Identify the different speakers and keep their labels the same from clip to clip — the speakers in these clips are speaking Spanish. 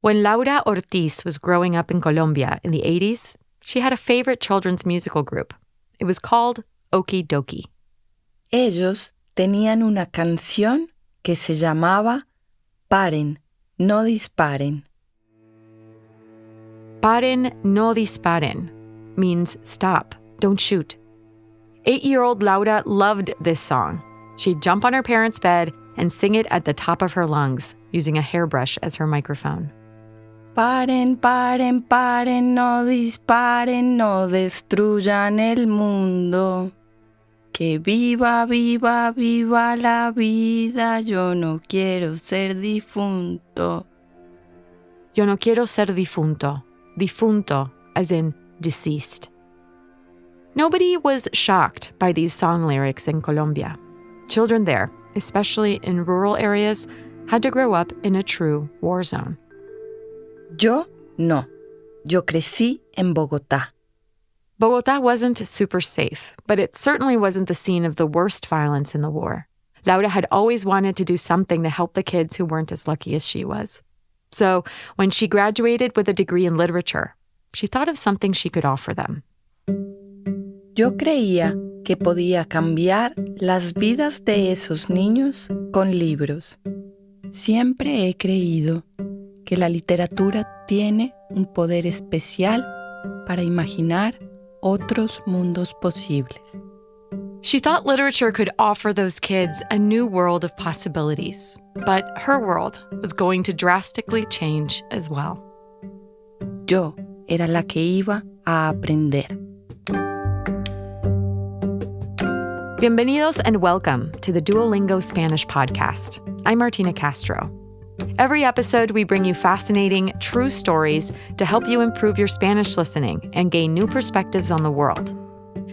Speaker 1: When Laura Ortiz was growing up in Colombia in the 80s, she had a favorite children's musical group. It was called Okie Dokie.
Speaker 2: Ellos tenían una canción que se llamaba Paren, no disparen.
Speaker 1: Paren, no disparen means stop, don't shoot. 8-year-old Laura loved this song. She'd jump on her parents' bed and sing it at the top of her lungs, using a hairbrush as her microphone.
Speaker 2: Paren, paren, paren, no disparen, no destruyan el mundo. Que viva, viva, viva la vida, yo no quiero ser difunto.
Speaker 1: Yo no quiero ser difunto. Difunto, as in deceased. Nobody was shocked by these song lyrics in Colombia. Children there, especially in rural areas, had to grow up in a true war zone.
Speaker 2: Yo no. Yo crecí en Bogotá.
Speaker 1: Bogotá wasn't super safe, but it certainly wasn't the scene of the worst violence in the war. Laura had always wanted to do something to help the kids who weren't as lucky as she was. So when she graduated with a degree in literature, she thought of something she could offer them.
Speaker 2: Yo creía que podía cambiar las vidas de esos niños con libros. Siempre he creído que la literatura tiene un poder especial para imaginar otros mundos posibles.
Speaker 1: She thought literature could offer those kids a new world of possibilities, but her world was going to drastically change as well.
Speaker 2: Yo era la que iba a aprender.
Speaker 1: Bienvenidos and welcome to the Duolingo Spanish podcast. I'm Martina Castro. Every episode, we bring you fascinating, true stories to help you improve your Spanish listening and gain new perspectives on the world.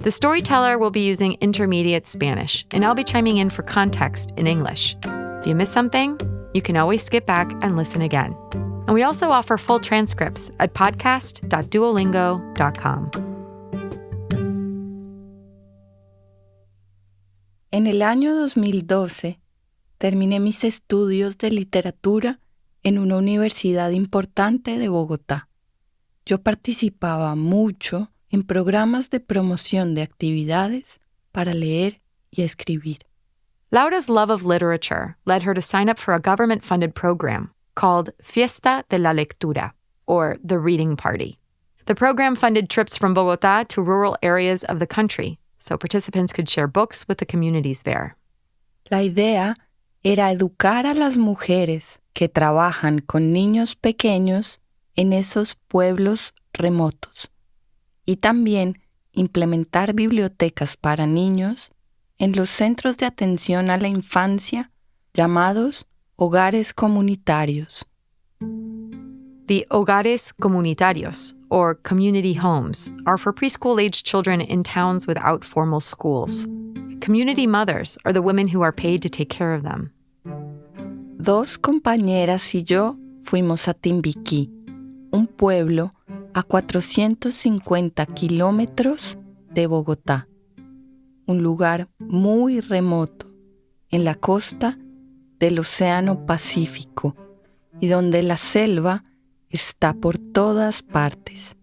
Speaker 1: The storyteller will be using intermediate Spanish, and I'll be chiming in for context in English. If you miss something, you can always skip back and listen again. And we also offer full transcripts at podcast.duolingo.com.
Speaker 2: En el año 2012, terminé mis estudios de literatura en una universidad importante de Bogotá. Yo participaba mucho en programas de promoción de actividades para leer y escribir.
Speaker 1: Laura's love of literature led her to sign up for a government-funded program called Fiesta de la Lectura, or the Reading Party. The program funded trips from Bogotá to rural areas of the country, so participants could share books with the communities there.
Speaker 2: La idea era educar a las mujeres que trabajan con niños pequeños en esos pueblos remotos y también implementar bibliotecas para niños en los centros de atención a la infancia llamados hogares comunitarios.
Speaker 1: The hogares comunitarios, or community homes, are for preschool-aged children in towns without formal schools. Community mothers are the women who are paid to take care of them.
Speaker 2: 2 compañeras y yo fuimos a Timbiquí, un pueblo a 450 kilómetros de Bogotá, un lugar muy remoto en la costa del Océano Pacífico y donde la selva está por todas partes.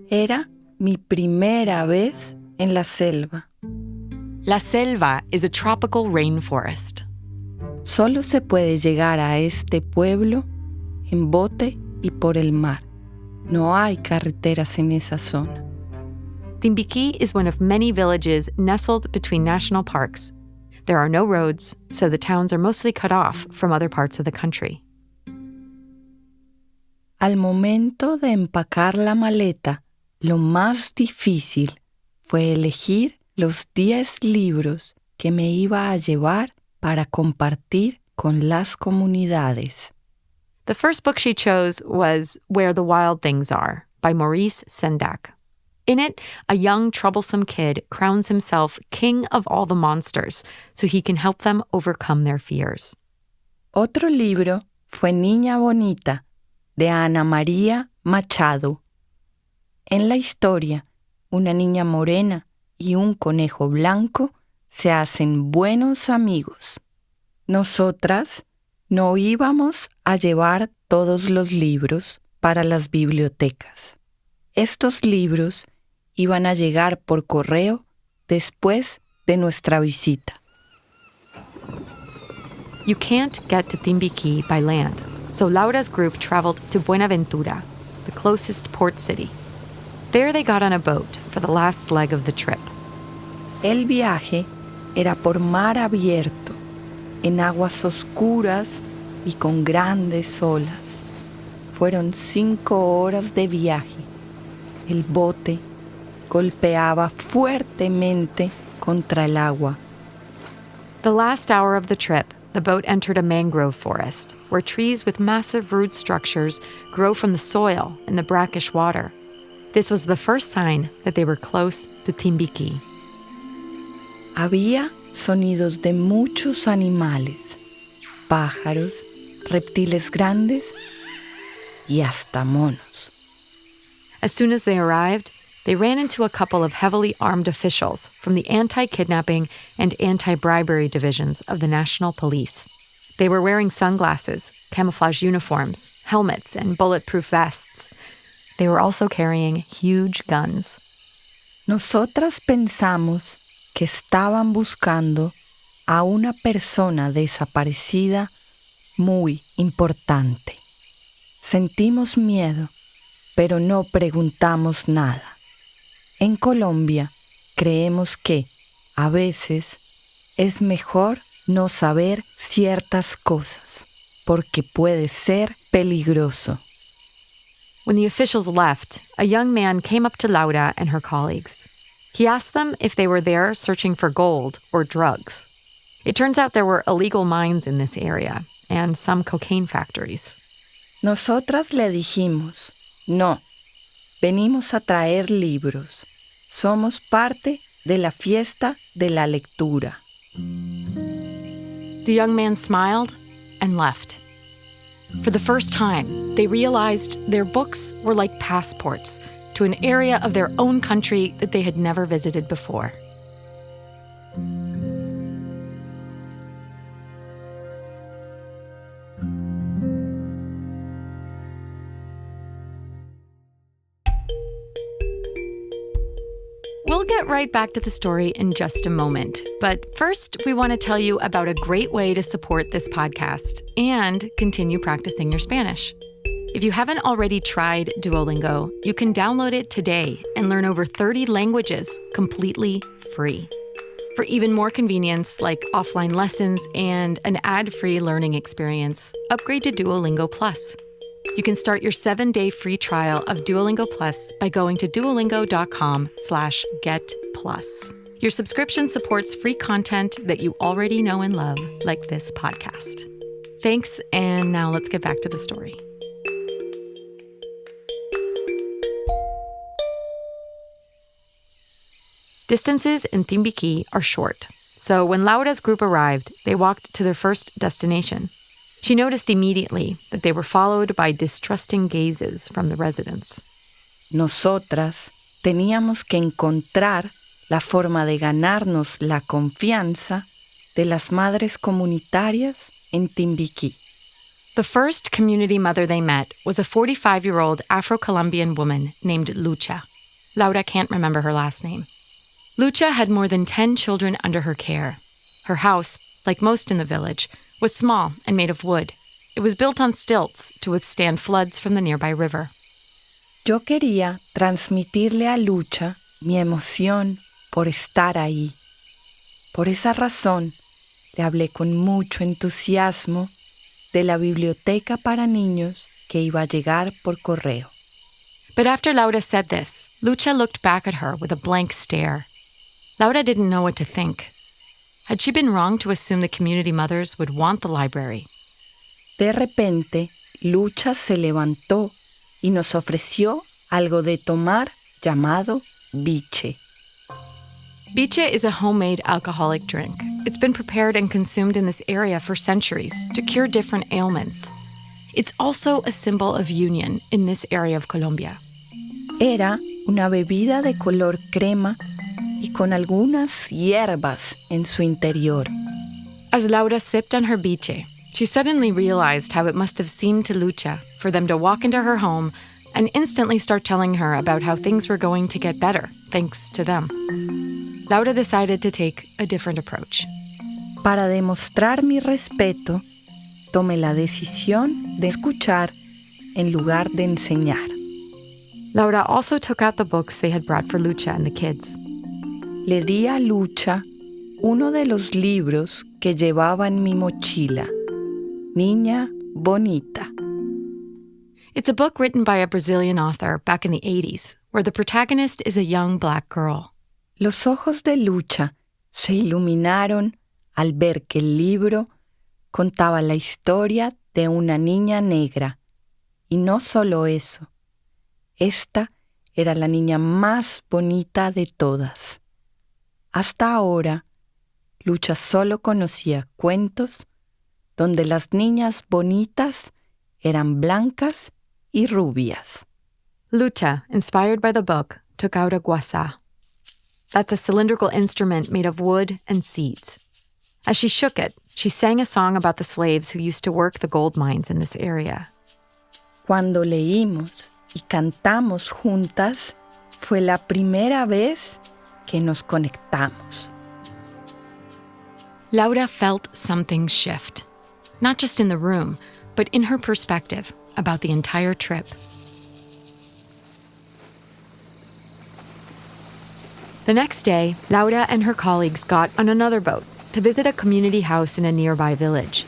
Speaker 2: Era mi primera vez en la selva.
Speaker 1: La selva is a tropical rainforest.
Speaker 2: Solo se puede llegar a este pueblo en bote y por el mar. No hay carreteras en esa zona.
Speaker 1: Timbiquí is one of many villages nestled between national parks. There are no roads, so the towns are mostly cut off from other parts of the country.
Speaker 2: Al momento de empacar la maleta, lo más difícil fue elegir los 10 libros que me iba a llevar para compartir con las comunidades.
Speaker 1: The first book she chose was Where the Wild Things Are by Maurice Sendak. In it, a young, troublesome kid crowns himself king of all the monsters so he can help them overcome their fears.
Speaker 2: Otro libro fue Niña Bonita, de Ana María Machado. En la historia, una niña morena y un conejo blanco se hacen buenos amigos. Nosotras No íbamos a llevar todos los libros para las bibliotecas. Estos libros iban a llegar por correo después de nuestra visita.
Speaker 1: You can't get to Timbiquí by land, so Laura's group traveled to Buenaventura, the closest port city. There they got on a boat for the last leg of the trip.
Speaker 2: El viaje era por mar abierto, en aguas oscuras y con grandes olas. Fueron 5 horas de viaje. El bote golpeaba fuertemente contra el agua.
Speaker 1: The last hour of the trip, the boat entered a mangrove forest, where trees with massive root structures grow from the soil in the brackish water. This was the first sign that they were close to Timbiquí.
Speaker 2: Había sonidos de muchos animales, pájaros, reptiles grandes y hasta monos.
Speaker 1: As soon as they arrived, they ran into a couple of heavily armed officials from the anti-kidnapping and anti-bribery divisions of the National Police. They were wearing sunglasses, camouflage uniforms, helmets, and bulletproof vests. They were also carrying huge guns.
Speaker 2: Nosotras pensamos que estaban buscando a una persona desaparecida muy importante. Sentimos miedo, pero no preguntamos nada. En Colombia, creemos que, a veces, es mejor no saber ciertas cosas, porque puede ser peligroso.
Speaker 1: When the officials left, a young man came up to Laura and her colleagues. He asked them if they were there searching for gold or drugs. It turns out there were illegal mines in this area and some cocaine factories.
Speaker 2: Nosotras le dijimos, no, venimos a traer libros. Somos parte de la fiesta de la lectura.
Speaker 1: The young man smiled and left. For the first time, they realized their books were like passports to an area of their own country that they had never visited before. We'll get right back to the story in just a moment. But first, we want to tell you about a great way to support this podcast and continue practicing your Spanish. If you haven't already tried Duolingo, you can download it today and learn over 30 languages completely free. For even more convenience, like offline lessons and an ad-free learning experience, upgrade to Duolingo Plus. You can start your 7-day free trial of Duolingo Plus by going to duolingo.com/getplus. Your subscription supports free content that you already know and love, like this podcast. Thanks, and now let's get back to the story. Distances in Timbiquí are short, so when Laura's group arrived, they walked to their first destination. She noticed immediately that they were followed by distrusting gazes from the residents.
Speaker 2: Nosotras teníamos que encontrar la forma de ganarnos la confianza de las madres comunitarias en Timbiquí.
Speaker 1: The first community mother they met was a 45-year-old Afro-Colombian woman named Lucha. Laura can't remember her last name. Lucha had more than 10 children under her care. Her house, like most in the village, was small and made of wood. It was built on stilts to withstand floods from the nearby river.
Speaker 2: Yo quería transmitirle a Lucha mi emoción por estar ahí. Por esa razón, le hablé con mucho entusiasmo de la biblioteca para niños que iba a llegar por correo.
Speaker 1: But after Laura said this, Lucha looked back at her with a blank stare. Laura didn't know what to think. Had she been wrong to assume the community mothers would want the library?
Speaker 2: De repente, Lucha se levantó y nos ofreció algo de tomar llamado biche.
Speaker 1: Biche is a homemade alcoholic drink. It's been prepared and consumed in this area for centuries to cure different ailments. It's also a symbol of union in this area of Colombia.
Speaker 2: Era una bebida de color crema y con algunas hierbas en su interior.
Speaker 1: As Laura sipped on her biche, She suddenly realized how it must have seemed to Lucha for them to walk into her home and instantly start telling her about how things were going to get better, thanks to them. Laura decided to take a different approach.
Speaker 2: Para demostrar mi respeto, tomé la decisión de escuchar en lugar de enseñar.
Speaker 1: Laura also took out the books they had brought for Lucha and the kids.
Speaker 2: Le di a Lucha uno de los libros que llevaba en mi mochila, Niña Bonita.
Speaker 1: It's a book written by a Brazilian author back in the 80s, where the protagonist is a young black girl.
Speaker 2: Los ojos de Lucha se iluminaron al ver que el libro contaba la historia de una niña negra. Y no solo eso, esta era la niña más bonita de todas. Hasta ahora, Lucha solo conocía cuentos donde las niñas bonitas eran blancas y rubias.
Speaker 1: Lucha, inspired by the book, took out a guasá. That's a cylindrical instrument made of wood and seeds. As she shook it, she sang a song about the slaves who used to work the gold mines in this area.
Speaker 2: Cuando leímos y cantamos juntas, fue la primera vez que nos conectamos.
Speaker 1: Laura felt something shift, not just in the room, but in her perspective about the entire trip. The next day, Laura and her colleagues got on another boat to visit a community house in a nearby village.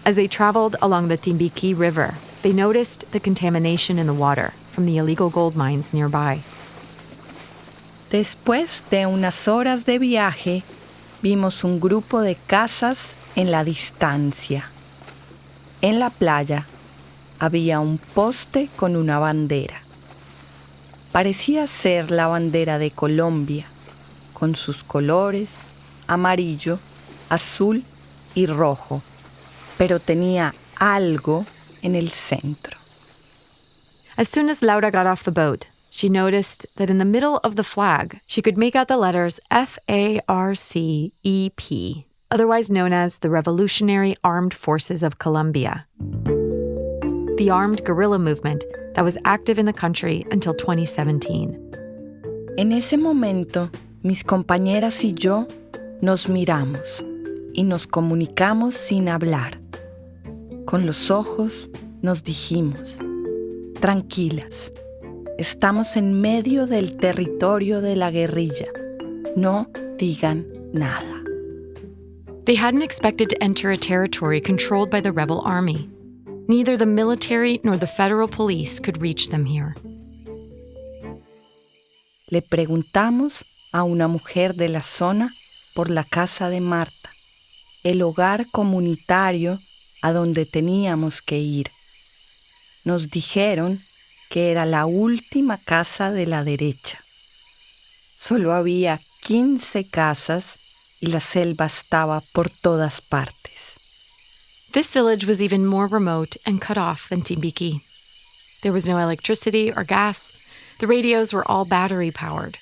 Speaker 1: As they traveled along the Timbiquí River, they noticed the contamination in the water from the illegal gold mines nearby.
Speaker 2: Después de unas horas de viaje, vimos un grupo de casas en la distancia. En la playa había un poste con una bandera. Parecía ser la bandera de Colombia, con sus colores amarillo, azul y rojo, pero tenía algo en el centro.
Speaker 1: As soon as Laura got off the boat, she noticed that in the middle of the flag, she could make out the letters FARCEP, otherwise known as the Revolutionary Armed Forces of Colombia, the armed guerrilla movement that was active in the country until 2017.
Speaker 2: En ese momento, mis compañeras y yo nos miramos y nos comunicamos sin hablar. Con los ojos nos dijimos, tranquilas, estamos en medio del territorio de la guerrilla. No digan nada.
Speaker 1: They hadn't expected to enter a territory controlled by the rebel army. Neither the military nor the federal police could reach them here.
Speaker 2: Le preguntamos a una mujer de la zona por la casa de Marta, el hogar comunitario a donde teníamos que ir. Nos dijeron que era la última casa de la derecha. Solo había 15 casas y la selva estaba por todas partes.
Speaker 1: This village was even more remote and cut off than Timbiquí. There was no electricity or gas. The radios were all battery-powered.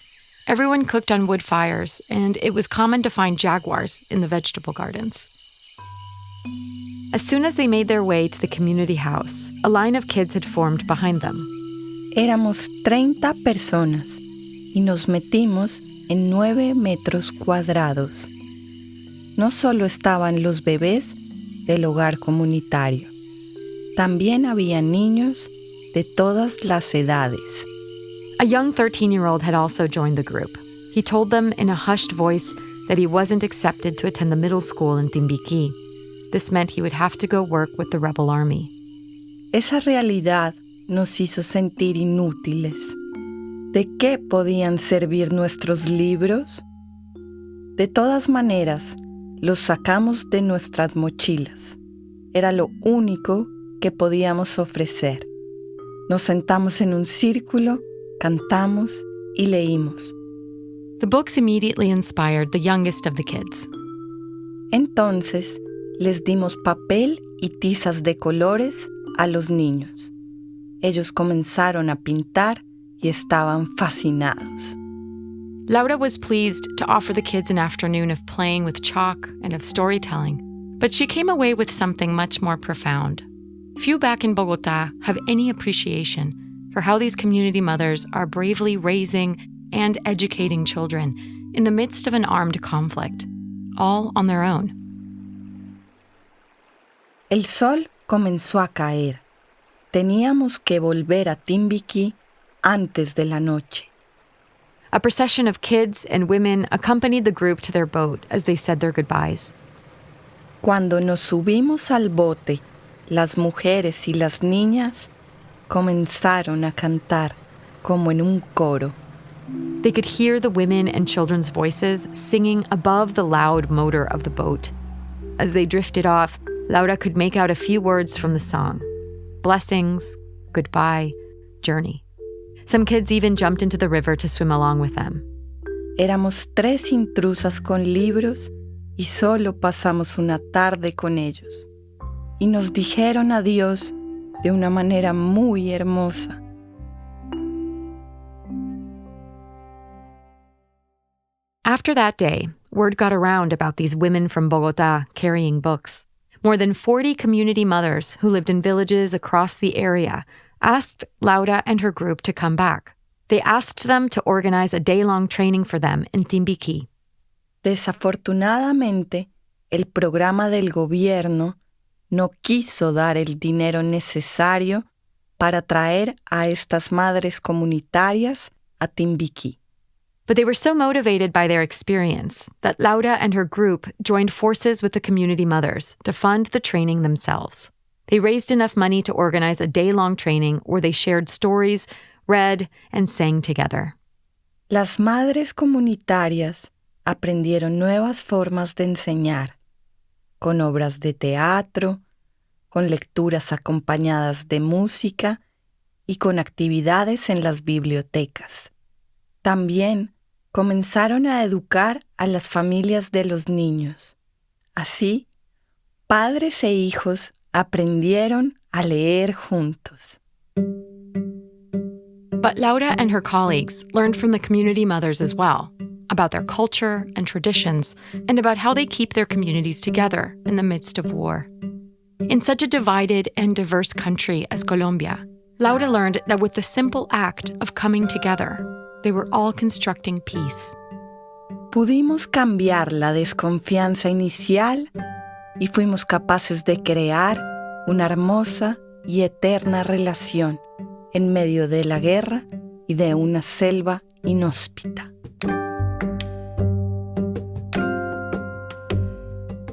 Speaker 1: Everyone cooked on wood fires, and it was common to find jaguars in the vegetable gardens. As soon as they made their way to the community house, a line of kids had formed behind them.
Speaker 2: Éramos 30 personas y nos metimos en 9 metros cuadrados. No solo estaban los bebés del hogar comunitario, también había niños de todas las edades.
Speaker 1: A young 13-year-old had also joined the group. He told them in a hushed voice that he wasn't accepted to attend the middle school in Timbiquí. This meant he would have to go work with the rebel army.
Speaker 2: Esa realidad nos hizo sentir inútiles. ¿De qué podían servir nuestros libros? De todas maneras, los sacamos de nuestras mochilas. Era lo único que podíamos ofrecer. Nos sentamos en un círculo, cantamos y leímos.
Speaker 1: The books immediately inspired the youngest of the kids.
Speaker 2: Entonces, les dimos papel y tizas de colores a los niños. Ellos comenzaron a pintar y estaban fascinados.
Speaker 1: Laura was pleased to offer the kids an afternoon of playing with chalk and of storytelling. But she came away with something much more profound. Few back in Bogotá have any appreciation for how these community mothers are bravely raising and educating children in the midst of an armed conflict, all on their own.
Speaker 2: El sol comenzó a caer. Teníamos que volver a Timbiquí antes de la noche.
Speaker 1: A procession of kids and women accompanied the group to their boat as they said their goodbyes.
Speaker 2: Cuando nos subimos al bote, las mujeres y las niñas comenzaron a cantar como en un coro.
Speaker 1: They could hear the women and children's voices singing above the loud motor of the boat. As they drifted off, Laura could make out a few words from the song. Blessings, goodbye, journey. Some kids even jumped into the river to swim along with them.
Speaker 2: Éramos 3 intrusas con libros y solo pasamos una tarde con ellos. Y nos dijeron adiós de una manera muy hermosa.
Speaker 1: After that day, word got around about these women from Bogotá carrying books. More than 40 community mothers who lived in villages across the area asked Laura and her group to come back. They asked them to organize a day-long training for them in Timbiquí.
Speaker 2: Desafortunadamente, el programa del gobierno no quiso dar el dinero necesario para traer a estas madres comunitarias a Timbiquí.
Speaker 1: But they were so motivated by their experience that Laura and her group joined forces with the community mothers to fund the training themselves. They raised enough money to organize a day-long training where they shared stories, read, and sang together.
Speaker 2: Las madres comunitarias aprendieron nuevas formas de enseñar, con obras de teatro, con lecturas acompañadas de música y con actividades en las bibliotecas. También comenzaron a educar a las familias de los niños. Así, padres e hijos aprendieron a leer juntos.
Speaker 1: But Laura and her colleagues learned from the community mothers as well, about their culture and traditions, and about how they keep their communities together in the midst of war. In such a divided and diverse country as Colombia, Laura learned that with the simple act of coming together, they were all constructing peace.
Speaker 2: Pudimos cambiar la desconfianza inicial y fuimos capaces de crear una hermosa y eterna relación en medio de la guerra y de una selva inhóspita.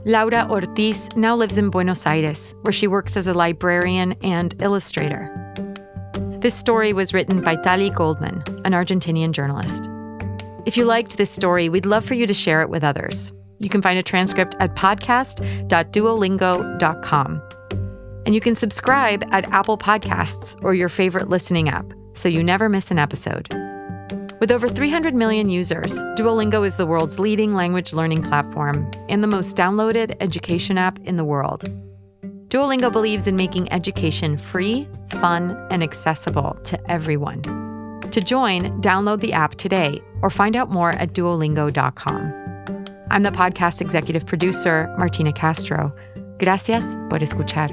Speaker 1: Laura Ortiz now lives in Buenos Aires, where she works as a librarian and illustrator. This story was written by Tali Goldman, an Argentinian journalist. If you liked this story, we'd love for you to share it with others. You can find a transcript at podcast.duolingo.com. And you can subscribe at Apple Podcasts or your favorite listening app, so you never miss an episode. With over 300 million users, Duolingo is the world's leading language learning platform and the most downloaded education app in the world. Duolingo believes in making education free, fun, and accessible to everyone. To join, download the app today or find out more at duolingo.com. I'm the podcast executive producer, Martina Castro. Gracias por escuchar.